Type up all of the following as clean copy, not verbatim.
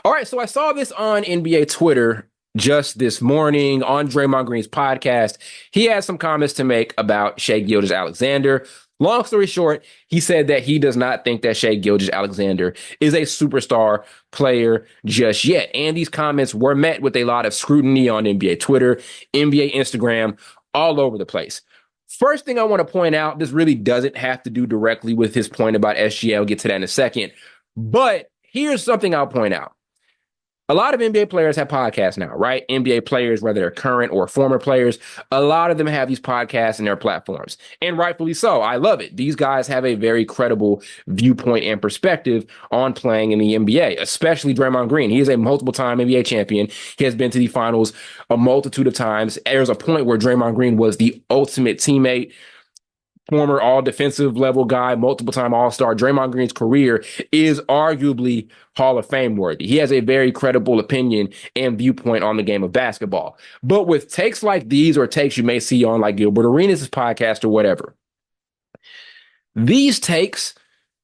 All right, so I saw this on NBA Twitter just this morning on Draymond Green's podcast. He had some comments to make about Shai Gilgeous Alexander. Long story short, he said that he does not think that Shai Gilgeous Alexander is a superstar player just yet. And these comments were met with a lot of scrutiny on NBA Twitter, NBA Instagram, all over the place. First thing I want to point out, this really doesn't have to do directly with his point about SGA. I'll get to that in a second. But here's something I'll point out. A lot of NBA players have podcasts now, right? NBA players, whether they're current or former players, a lot of them have these podcasts in their platforms. And rightfully so. I love it. These guys have a very credible viewpoint and perspective on playing in the NBA, especially Draymond Green. He is a multiple-time NBA champion. He has been to the finals a multitude of times. There's a point where Draymond Green was the ultimate teammate, former all-defensive level guy, multiple-time All-Star. Draymond Green's career is arguably Hall of Fame worthy. He has a very credible opinion and viewpoint on the game of basketball. But with takes like these, or takes you may see on like Gilbert Arenas' podcast or whatever, these takes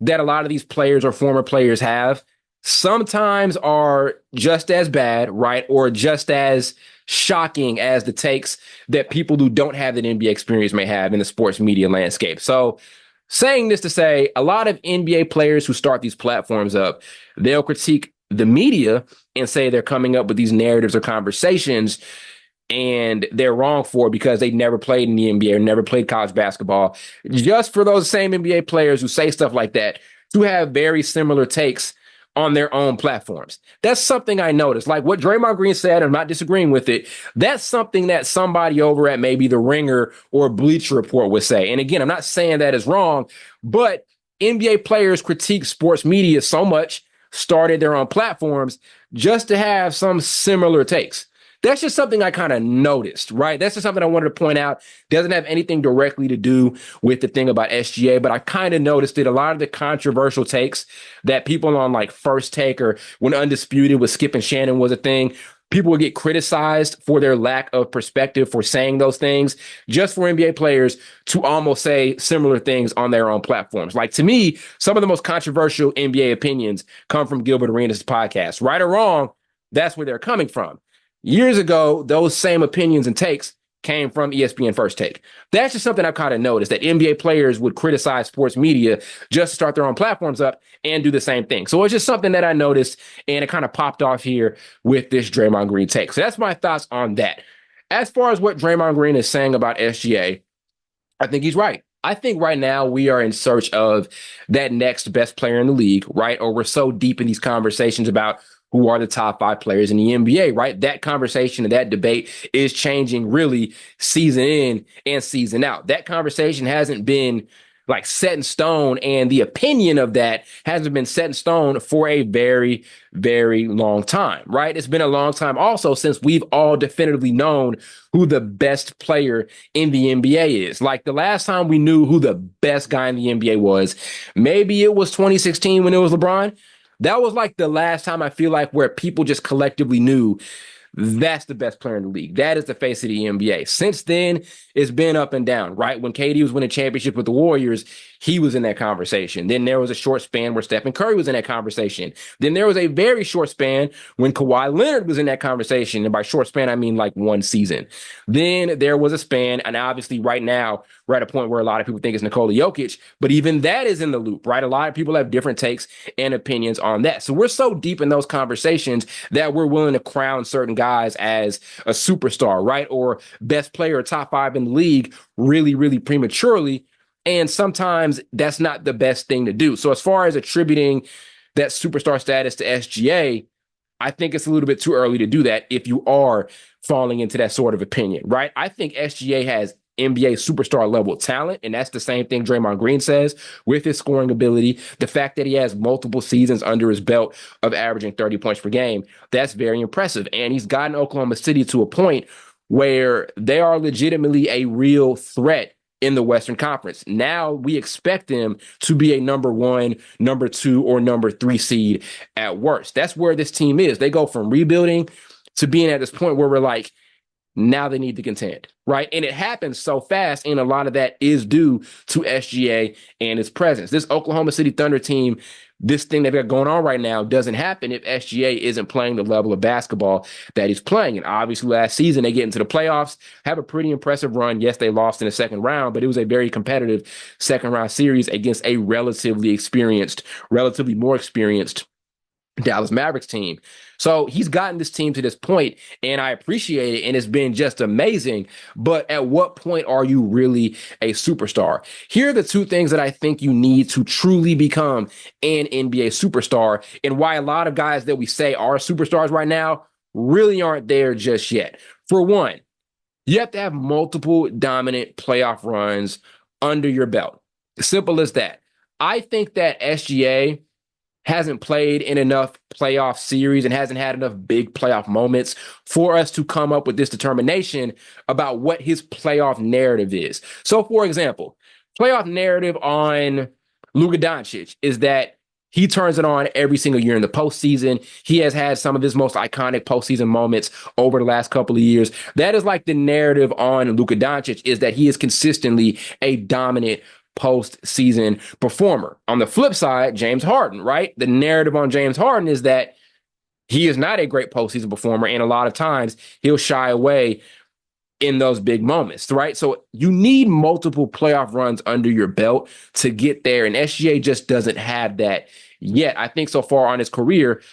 that a lot of these players or former players have sometimes are just as bad, right? Or just as shocking as the takes that people who don't have that NBA experience may have in the sports media landscape. So saying this to say, a lot of NBA players who start these platforms up, they'll critique the media and say they're coming up with these narratives or conversations and they're wrong for it because they never played in the NBA or never played college basketball. Just for those same NBA players who say stuff like that to have very similar takes on their own platforms. That's something I noticed. Like what Draymond Green said, I'm not disagreeing with it. That's something that somebody over at maybe The Ringer or Bleacher Report would say. And again, I'm not saying that is wrong, but NBA players critique sports media so much, started their own platforms just to have some similar takes. That's just something I kind of noticed, right? That's just something I wanted to point out. Doesn't have anything directly to do with the thing about SGA, but I kind of noticed it. A lot of the controversial takes that people on like First Take or when Undisputed with Skip and Shannon was a thing, people would get criticized for their lack of perspective for saying those things, just for NBA players to almost say similar things on their own platforms. Like to me, some of the most controversial NBA opinions come from Gilbert Arenas' podcast. Right or wrong, that's where they're coming from. Years ago, those same opinions and takes came from ESPN First Take. That's just something I've kind of noticed, that NBA players would criticize sports media just to start their own platforms up and do the same thing. So it's just something that I noticed, and it kind of popped off here with this Draymond Green take. So that's my thoughts on that. As far as what Draymond Green is saying about SGA, I think he's right. I think right now we are in search of that next best player in the league, right? Or we're so deep in these conversations about who are the top 5 players in the NBA, right? That conversation and that debate is changing really season in and season out. That conversation hasn't been like set in stone, and the opinion of that hasn't been set in stone for a very, very long time, right? It's been a long time also since we've all definitively known who the best player in the NBA is. Like the last time we knew who the best guy in the NBA was, maybe it was 2016 when it was LeBron. That was like the last time I feel like where people just collectively knew that's the best player in the league. That is the face of the NBA. Since then, it's been up and down, right? When KD was winning championship with the Warriors, he was in that conversation. Then there was a short span where Stephen Curry was in that conversation. Then there was a very short span when Kawhi Leonard was in that conversation. And by short span, I mean like one season. Then there was a span, and obviously right now, we're at a point where a lot of people think it's Nikola Jokic, but even that is in the loop, right? A lot of people have different takes and opinions on that. So we're so deep in those conversations that we're willing to crown certain guys as a superstar, right? Or best player, top 5 in the league really, really prematurely. And sometimes that's not the best thing to do. So as far as attributing that superstar status to SGA, I think it's a little bit too early to do that if you are falling into that sort of opinion, right? I think SGA has NBA superstar level talent, and that's the same thing Draymond Green says with his scoring ability. The fact that he has multiple seasons under his belt of averaging 30 points per game, that's very impressive. And he's gotten Oklahoma City to a point where they are legitimately a real threat in the Western Conference. Now we expect them to be a number 1, number 2, or number 3 seed at worst. That's where this team is. They go from rebuilding to being at this point where we're like, now they need to contend, right? And it happens so fast, and a lot of that is due to SGA and his presence. This Oklahoma City Thunder team this thing they've got going on right now doesn't happen if SGA isn't playing the level of basketball that he's playing. And obviously last season they get into the playoffs, have a pretty impressive run. Yes, they lost in the second round, but it was a very competitive second round series against a relatively more experienced Dallas Mavericks team. So he's gotten this team to this point, and I appreciate it, and it's been just amazing. But at what point are you really a superstar? Here are the two things that I think you need to truly become an NBA superstar, and why a lot of guys that we say are superstars right now really aren't there just yet. For one, you have to have multiple dominant playoff runs under your belt. Simple as that. I think that SGA hasn't played in enough playoff series and hasn't had enough big playoff moments for us to come up with this determination about what his playoff narrative is. So, for example, playoff narrative on Luka Doncic is that he turns it on every single year in the postseason. He has had some of his most iconic postseason moments over the last couple of years. That is like the narrative on Luka Doncic, is that he is consistently a dominant postseason performer. On the flip side, James Harden, right? The narrative on James Harden is that he is not a great postseason performer, and a lot of times he'll shy away in those big moments, right? So you need multiple playoff runs under your belt to get there, and SGA just doesn't have that yet. I think so far on his career,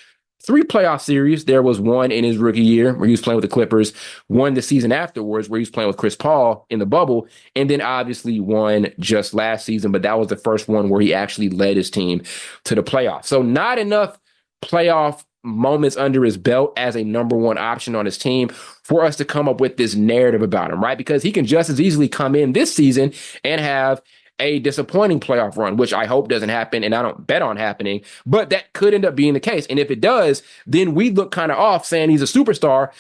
3 playoff series. There was one in his rookie year where he was playing with the Clippers, one the season afterwards where he was playing with Chris Paul in the bubble, and then obviously one just last season, but that was the first one where he actually led his team to the playoffs. So not enough playoff moments under his belt as a number one option on his team for us to come up with this narrative about him, right? Because he can just as easily come in this season and have a disappointing playoff run, which I hope doesn't happen and I don't bet on happening, but that could end up being the case. And if it does, then we look kind of off saying he's a superstar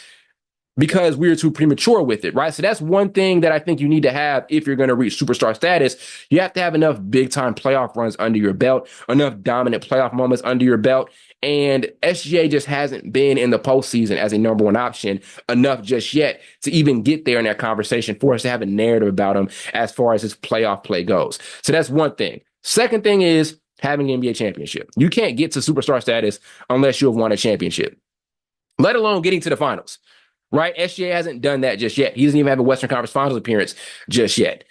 because we're too premature with it, right? So that's one thing that I think you need to have if you're going to reach superstar status. You have to have enough big time playoff runs under your belt, enough dominant playoff moments under your belt. And SGA just hasn't been in the postseason as a number one option enough just yet to even get there in that conversation for us to have a narrative about him as far as his playoff play goes. So that's one thing. Second thing is having an NBA championship. You can't get to superstar status unless you have won a championship, let alone getting to the finals, right? SGA hasn't done that just yet. He doesn't even have a Western Conference Finals appearance just yet,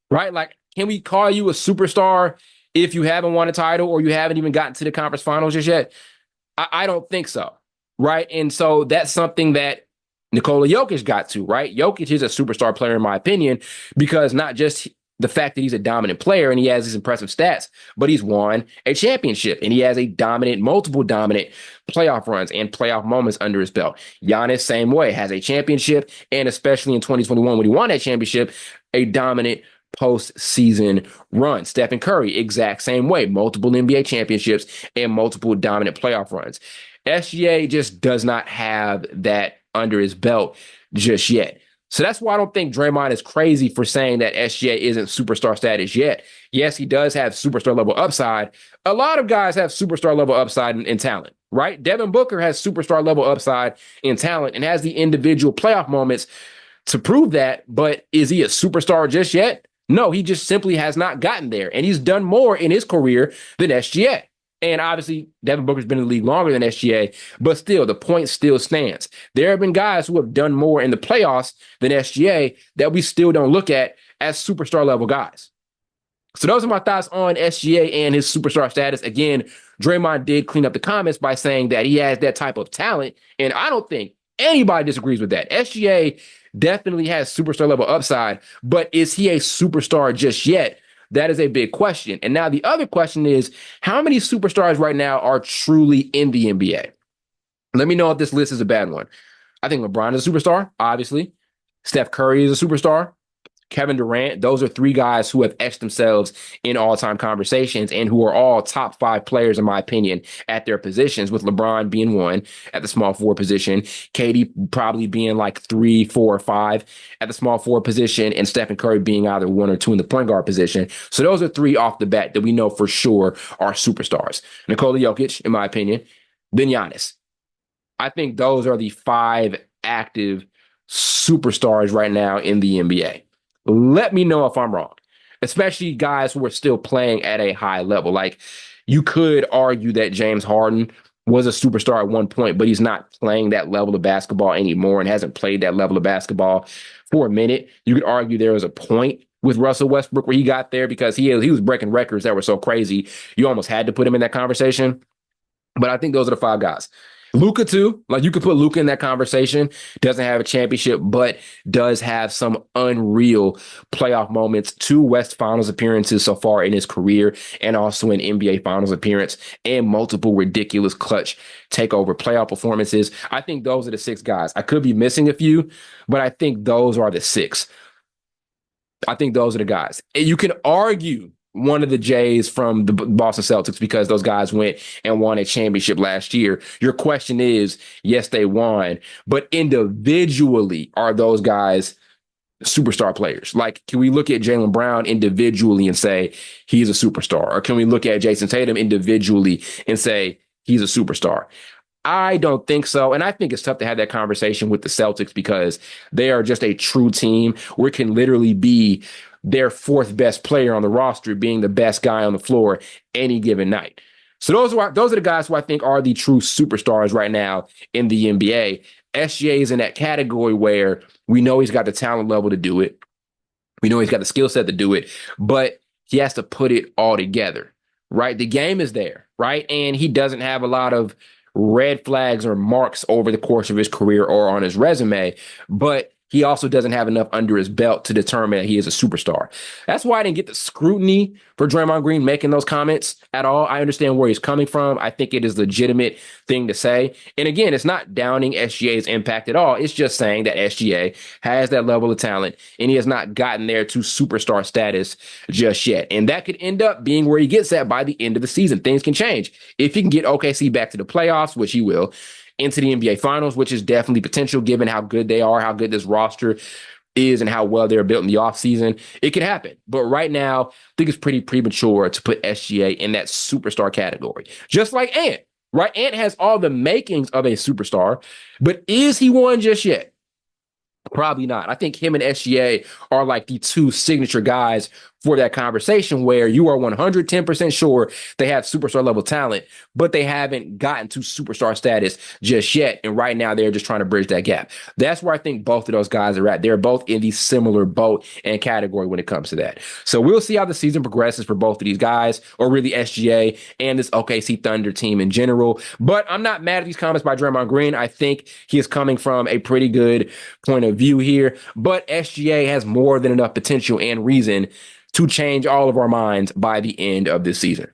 right? Like, can we call you a superstar if you haven't won a title or you haven't even gotten to the conference finals just yet? I don't think so, right? And so that's something that Nikola Jokic got to, right? Jokic is a superstar player, in my opinion, because not just the fact that he's a dominant player and he has these impressive stats, but he's won a championship and he has a multiple dominant playoff runs and playoff moments under his belt. Giannis, same way, has a championship, and especially in 2021 when he won that championship, a dominant postseason run. Stephen Curry, exact same way, multiple NBA championships and multiple dominant playoff runs. SGA just does not have that under his belt just yet. So that's why I don't think Draymond is crazy for saying that SGA isn't superstar status yet. Yes, he does have superstar level upside. A lot of guys have superstar level upside in talent, right? Devin Booker has superstar level upside in talent and has the individual playoff moments to prove that. But is he a superstar just yet? No, he just simply has not gotten there. And he's done more in his career than SGA. And obviously, Devin Booker's been in the league longer than SGA, but still, the point still stands. There have been guys who have done more in the playoffs than SGA that we still don't look at as superstar level guys. So those are my thoughts on SGA and his superstar status. Again, Draymond did clean up the comments by saying that he has that type of talent, and I don't think anybody disagrees with that. SGA definitely has superstar level upside, but is he a superstar just yet? That is a big question. And now the other question is, how many superstars right now are truly in the NBA? Let me know if this list is a bad one. I think LeBron is a superstar, obviously. Steph Curry is a superstar. Kevin Durant, those are 3 guys who have etched themselves in all-time conversations and who are all top 5 players, in my opinion, at their positions, with LeBron being 1 at the small forward position, KD probably being like 3, 4, or 5 at the small forward position, and Stephen Curry being either 1 or 2 in the point guard position. So those are 3 off the bat that we know for sure are superstars. Nikola Jokic, in my opinion, then Giannis. I think those are the 5 active superstars right now in the NBA. Let me know if I'm wrong, especially guys who are still playing at a high level. Like, You could argue that James Harden was a superstar at one point, but he's not playing that level of basketball anymore and hasn't played that level of basketball for a minute. You could argue there was a point with Russell Westbrook where he got there because he was breaking records that were so crazy. You almost had to put him in that conversation. But I think those are the five guys. Luka too, like you could put Luka in that conversation. Doesn't have a championship, but does have some unreal playoff moments. 2 West Finals appearances so far in his career, and also an NBA Finals appearance, and multiple ridiculous clutch takeover playoff performances. I think those are the 6 guys. I could be missing a few, but I think those are the 6. I think those are the guys. And you can argue one of the Jays from the Boston Celtics because those guys went and won a championship last year. Your question is, yes, they won, but individually, are those guys superstar players? Like, can we look at Jaylen Brown individually and say he's a superstar? Or can we look at Jason Tatum individually and say he's a superstar? I don't think so. And I think it's tough to have that conversation with the Celtics because they are just a true team where it can literally be their 4th best player on the roster being the best guy on the floor any given night. So those are the guys who I think are the true superstars right now in the NBA. SGA is in that category where we know he's got the talent level to do it. We know he's got the skill set to do it, but he has to put it all together, right? The game is there, right? And he doesn't have a lot of red flags or marks over the course of his career or on his resume, but he also doesn't have enough under his belt to determine that he is a superstar. That's why I didn't get the scrutiny for Draymond Green making those comments at all. I understand where he's coming from. I think it is a legitimate thing to say. And again, it's not downing SGA's impact at all. It's just saying that SGA has that level of talent and he has not gotten there to superstar status just yet. And that could end up being where he gets at by the end of the season. Things can change. If he can get OKC back to the playoffs, which he will, into the NBA Finals, which is definitely potential given how good they are, how good this roster is, and how well they're built in the offseason. It could happen. But right now, I think it's pretty premature to put SGA in that superstar category. Just like Ant, right? Ant has all the makings of a superstar, but is he one just yet? Probably not. I think him and SGA are like the 2 signature guys for that conversation where you are 110% sure they have superstar level talent, but they haven't gotten to superstar status just yet. And right now they're just trying to bridge that gap. That's where I think both of those guys are at. They're both in the similar boat and category when it comes to that. So we'll see how the season progresses for both of these guys, or really SGA and this OKC Thunder team in general. But I'm not mad at these comments by Draymond Green. I think he is coming from a pretty good point of view here, but SGA has more than enough potential and reason to change all of our minds by the end of this season.